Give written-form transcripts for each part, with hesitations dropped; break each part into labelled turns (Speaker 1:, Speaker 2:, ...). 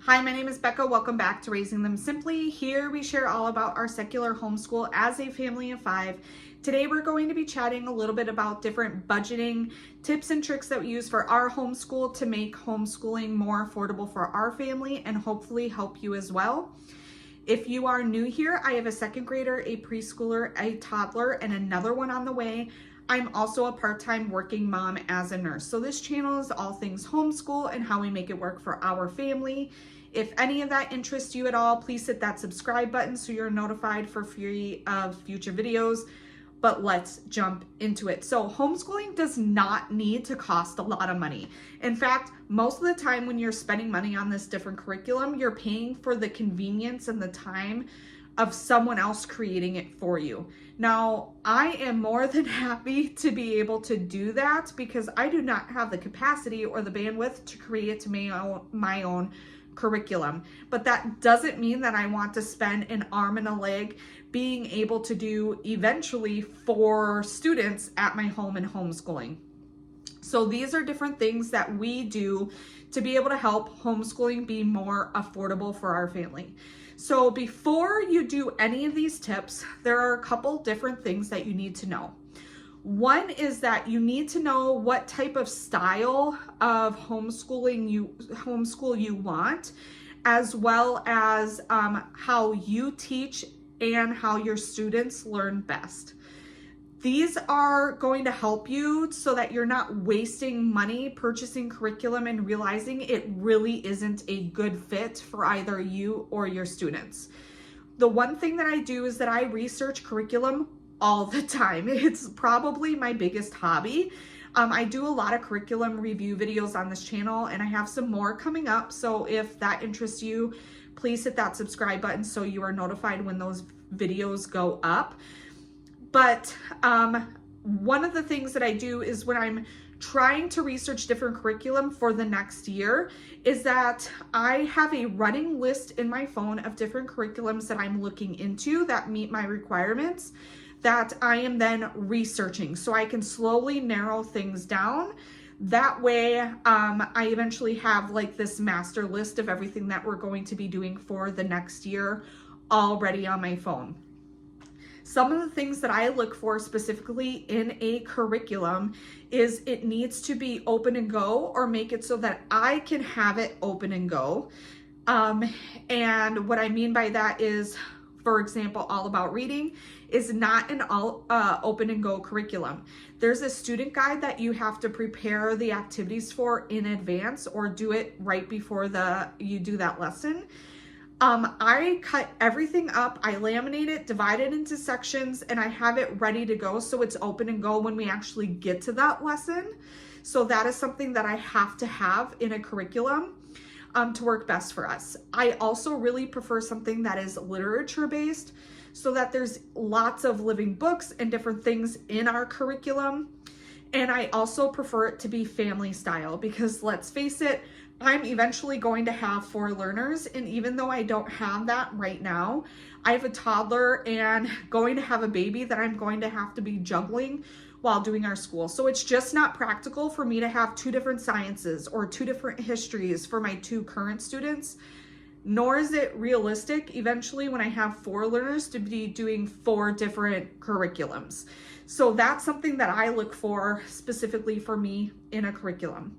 Speaker 1: Hi, my name is Becca. Welcome back to Raising Them Simply. Here we share all about our secular homeschool as a family of 5. Today we're going to be chatting a little bit about different budgeting tips and tricks that we use for our homeschool to make homeschooling more affordable for our family and hopefully help you as well. If you are new here, I have a second grader, a preschooler, a toddler, and another one on the way. I'm also a part-time working mom as a nurse. So this channel is all things homeschool and how we make it work for our family. If any of that interests you at all, please hit that subscribe button so you're notified for free of future videos. But let's jump into it. So homeschooling does not need to cost a lot of money. In fact, most of the time when you're spending money on this different curriculum, you're paying for the convenience and the time of someone else creating it for you. Now, I am more than happy to be able to do that because I do not have the capacity or the bandwidth to create my own curriculum. But that doesn't mean that I want to spend an arm and a leg being able to do eventually for students at my home and homeschooling. So these are different things that we do to be able to help homeschooling be more affordable for our family. So before you do any of these tips, there are a couple different things that you need to know. One is that you need to know what type of style of homeschool you want, as well as how you teach and how your students learn best. These are going to help you so that you're not wasting money purchasing curriculum and realizing it really isn't a good fit for either you or your students. The one thing that I do is that I research curriculum all the time. It's probably my biggest hobby. I do a lot of curriculum review videos on this channel and I have some more coming up. So if that interests you, please hit that subscribe button so you are notified when those videos go up. But one of the things that I do is when I'm trying to research different curriculum for the next year is that I have a running list in my phone of different curriculums that I'm looking into that meet my requirements that I am then researching so I can slowly narrow things down. That way I eventually have like this master list of everything that we're going to be doing for the next year already on my phone. Some of the things that I look for specifically in a curriculum is it needs to be open and go or make it so that I can have it open and go. And what I mean by that is, for example, All About Reading is not an open and go curriculum. There's a student guide that you have to prepare the activities for in advance or do it right before you do that lesson. I cut everything up, I laminate it, divide it into sections, and I have it ready to go so it's open and go when we actually get to that lesson. So that is something that I have to have in a curriculum to work best for us. I also really prefer something that is literature based so that there's lots of living books and different things in our curriculum. And I also prefer it to be family style because let's face it, I'm eventually going to have 4 learners, and even though I don't have that right now, I have a toddler and going to have a baby that I'm going to have to be juggling while doing our school. So it's just not practical for me to have 2 different sciences or 2 different histories for my 2 current students, nor is it realistic eventually when I have 4 learners to be doing 4 different curriculums. So that's something that I look for specifically for me in a curriculum.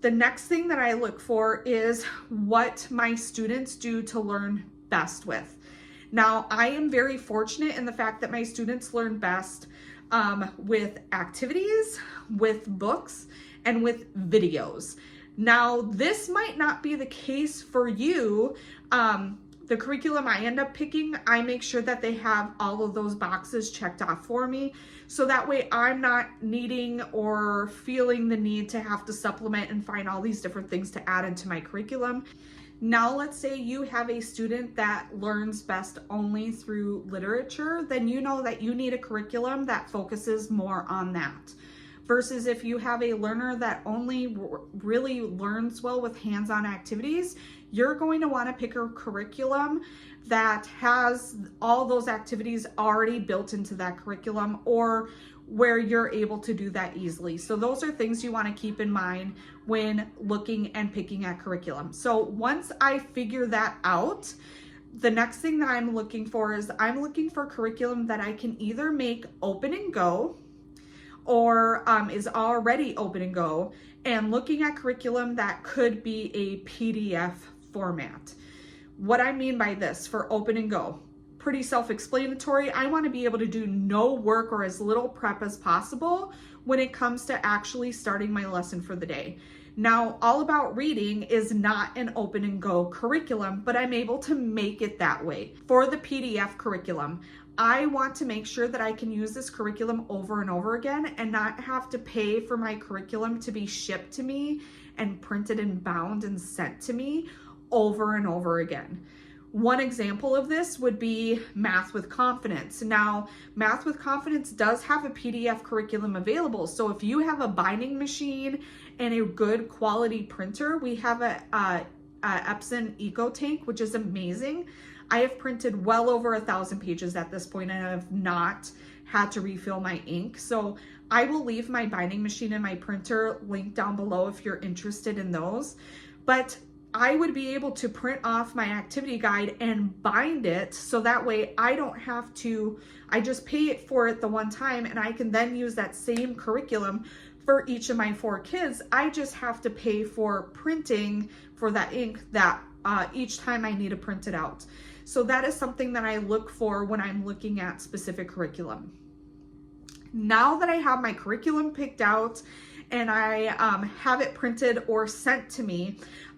Speaker 1: The next thing that I look for is what my students do to learn best with. Now, I am very fortunate in the fact that my students learn best with activities, with books, and with videos. Now, this might not be the case for you. The curriculum I end up picking, I make sure that they have all of those boxes checked off for me. So that way I'm not needing or feeling the need to have to supplement and find all these different things to add into my curriculum. Now, let's say you have a student that learns best only through literature, then you know that you need a curriculum that focuses more on that. Versus if you have a learner that only really learns well with hands-on activities, you're going to want to pick a curriculum that has all those activities already built into that curriculum or where you're able to do that easily. So those are things you want to keep in mind when looking and picking at curriculum. So once I figure that out, the next thing that I'm looking for is I'm looking for curriculum that I can either make open and go or is already open and go, and looking at curriculum that could be a PDF format. What I mean by this for open and go, pretty self-explanatory. I want to be able to do no work or as little prep as possible when it comes to actually starting my lesson for the day. Now, All About Reading is not an open and go curriculum, but I'm able to make it that way. For the PDF curriculum, I want to make sure that I can use this curriculum over and over again and not have to pay for my curriculum to be shipped to me and printed and bound and sent to me over and over again. One example of this would be Math with Confidence. Now, Math with Confidence does have a PDF curriculum available. So if you have a binding machine and a good quality printer, we have a Epson EcoTank, which is amazing. I have printed well over 1,000 pages at this point and I have not had to refill my ink. So I will leave my binding machine and my printer linked down below if you're interested in those. But I would be able to print off my activity guide and bind it so that way I don't have to, I just pay it for it the one time and I can then use that same curriculum for each of my 4 kids. I just have to pay for printing for that ink that each time I need to print it out. So that is something that I look for when I'm looking at specific curriculum. Now that I have my curriculum picked out and I have it printed or sent to me,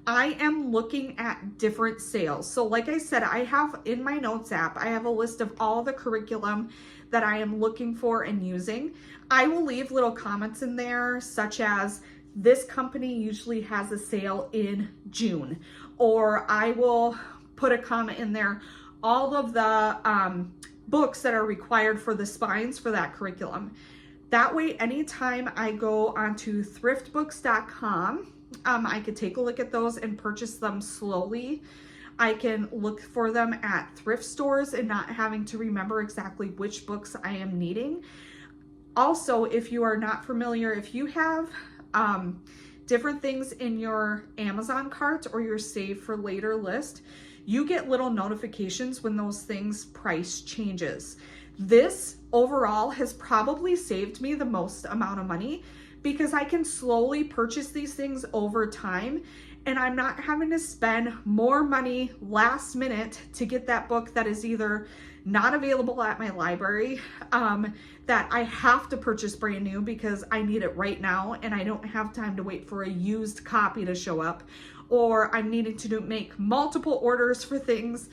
Speaker 1: I am looking at different sales. So like I said, I have in my notes app, I have a list of all the curriculum that I am looking for and using. I will leave little comments in there such as this company usually has a sale in June, or I will put a comment in there, all of the books that are required for the spines for that curriculum. That way, anytime I go onto thriftbooks.com, I could take a look at those and purchase them slowly. I can look for them at thrift stores and not having to remember exactly which books I am needing. Also, if you are not familiar, if you have different things in your Amazon cart or your save for later list, you get little notifications when those things price changes. This overall has probably saved me the most amount of money because I can slowly purchase these things over time and I'm not having to spend more money last minute to get that book that is either not available at my library, that I have to purchase brand new because I need it right now and I don't have time to wait for a used copy to show up, or I'm needing to make multiple orders for things.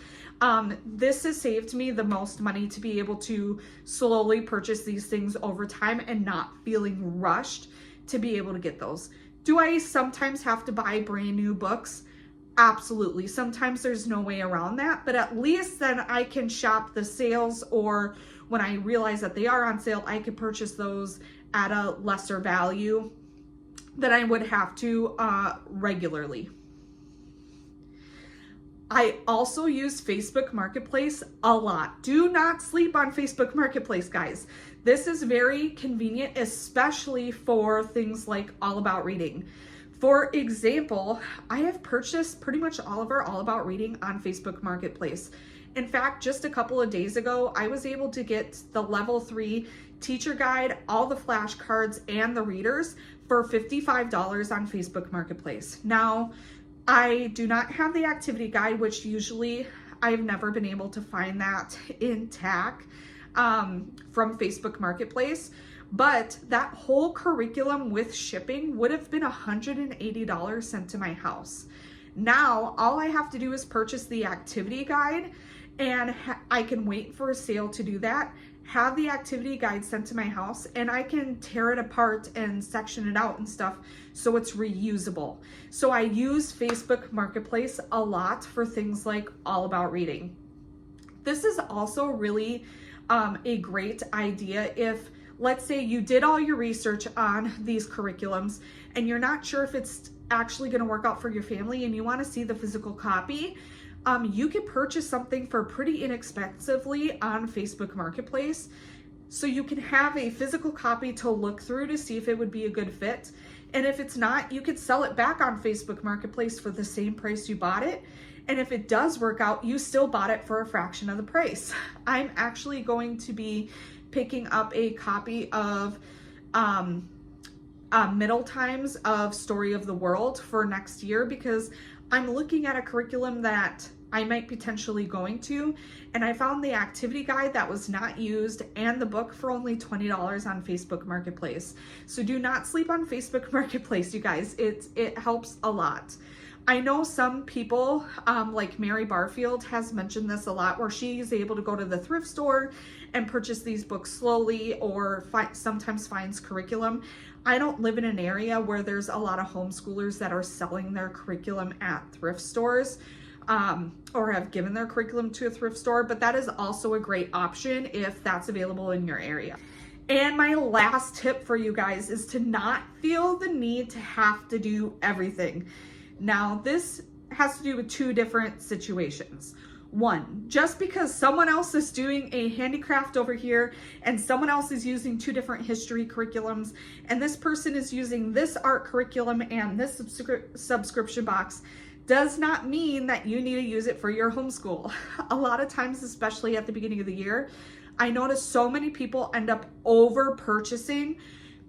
Speaker 1: This has saved me the most money to be able to slowly purchase these things over time and not feeling rushed to be able to get those. Do I sometimes have to buy brand new books? Absolutely. Sometimes there's no way around that, but at least then I can shop the sales, or when I realize that they are on sale, I can purchase those at a lesser value than I would have to regularly. I also use Facebook Marketplace a lot. Do not sleep on Facebook Marketplace, guys. This is very convenient, especially for things like All About Reading. For example, I have purchased pretty much all of our All About Reading on Facebook Marketplace. In fact, just a couple of days ago, I was able to get the level 3 teacher guide, all the flashcards, and the readers for $55 on Facebook Marketplace. Now, I do not have the activity guide, which usually I've never been able to find that in TAC from Facebook Marketplace, but that whole curriculum with shipping would have been $180 sent to my house. Now, all I have to do is purchase the activity guide, and I can wait for a sale to do that, have the activity guide sent to my house, and I can tear it apart and section it out and stuff so it's reusable. So I use Facebook Marketplace a lot for things like All About Reading. This is also really a great idea if, let's say, you did all your research on these curriculums and you're not sure if it's actually going to work out for your family and you want to see the physical copy. You can purchase something for pretty inexpensively on Facebook Marketplace. so you can have a physical copy to look through to see if it would be a good fit. And if it's not, you could sell it back on Facebook Marketplace for the same price you bought it. And if it does work out, you still bought it for a fraction of the price. I'm actually going to be picking up a copy of Middle Times of Story of the World for next year, because I'm looking at a curriculum that I might potentially going to, and I found the activity guide that was not used and the book for only $20 on Facebook Marketplace. So do not sleep on Facebook Marketplace, you guys. It helps a lot. I know some people, like Mary Barfield has mentioned this a lot, where she's able to go to the thrift store and purchase these books slowly, or sometimes finds curriculum. I don't live in an area where there's a lot of homeschoolers that are selling their curriculum at thrift stores, or have given their curriculum to a thrift store, but that is also a great option if that's available in your area. And my last tip for you guys is to not feel the need to have to do everything. Now, this has to do with two different situations. One, just because someone else is doing a handicraft over here and someone else is using two different history curriculums, and this person is using this art curriculum and this subscription box, does not mean that you need to use it for your homeschool. A lot of times, especially at the beginning of the year, I notice so many people end up over purchasing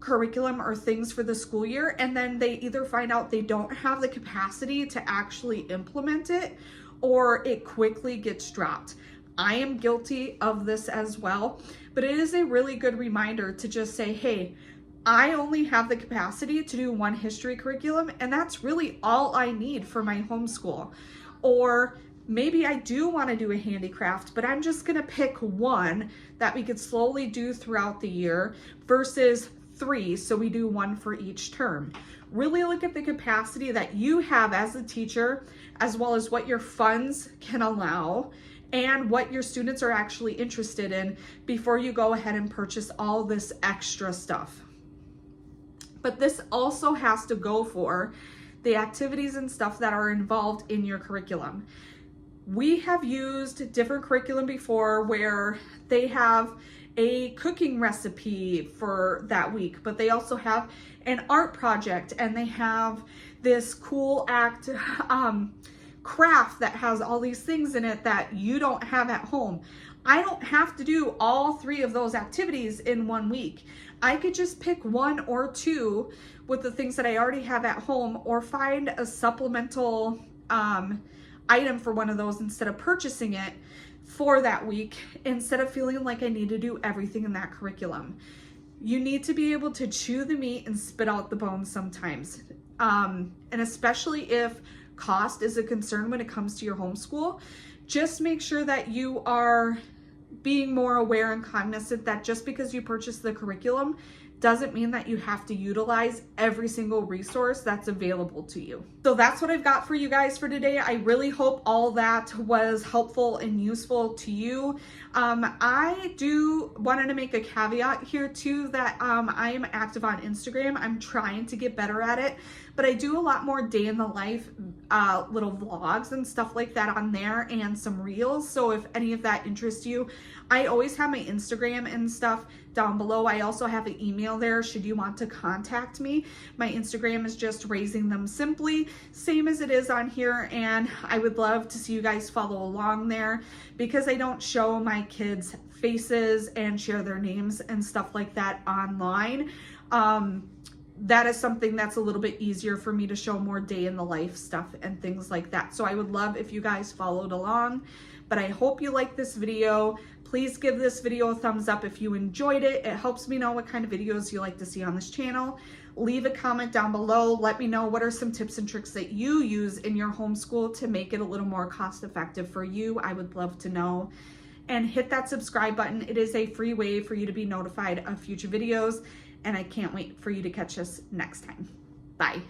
Speaker 1: curriculum or things for the school year, and then they either find out they don't have the capacity to actually implement it, or it quickly gets dropped. I am guilty of this as well, but it is a really good reminder to just say, hey, I only have the capacity to do one history curriculum, and that's really all I need for my homeschool. Or maybe I do want to do a handicraft, but I'm just going to pick one that we could slowly do throughout the year versus 3, so we do one for each term. Really look at the capacity that you have as a teacher, as well as what your funds can allow and what your students are actually interested in before you go ahead and purchase all this extra stuff. But this also has to go for the activities and stuff that are involved in your curriculum. We have used different curriculum before where they have a cooking recipe for that week, but they also have an art project, and they have this cool craft that has all these things in it that you don't have at home. I don't have to do all 3 of those activities in one week. I could just pick 1 or 2 with the things that I already have at home, or find a supplemental item for one of those instead of purchasing it for that week, instead of feeling like I need to do everything in that curriculum. You need to be able to chew the meat and spit out the bones sometimes. And especially if cost is a concern when it comes to your homeschool, just make sure that you are being more aware and cognizant that just because you purchase the curriculum doesn't mean that you have to utilize every single resource that's available to you. So that's what I've got for you guys for today. I really hope all that was helpful and useful to you. I do wanted to make a caveat here too, that I am active on Instagram. I'm trying to get better at it, but I do a lot more day in the life little vlogs and stuff like that on there, and some reels. So if any of that interests you, I always have my Instagram and stuff down below. I also have an email there should you want to contact me. My Instagram is just Raising Them Simply, same as it is on here, and I would love to see you guys follow along there, because I don't show my kids' faces and share their names and stuff like that online. That is something that's a little bit easier for me to show more day in the life stuff and things like that. So I would love if you guys followed along, but I hope you liked this video. Please give this video a thumbs up if you enjoyed it. It helps me know what kind of videos you like to see on this channel. Leave a comment down below. Let me know what are some tips and tricks that you use in your homeschool to make it a little more cost effective for you. I would love to know. And hit that subscribe button. It is a free way for you to be notified of future videos, and I can't wait for you to catch us next time. Bye.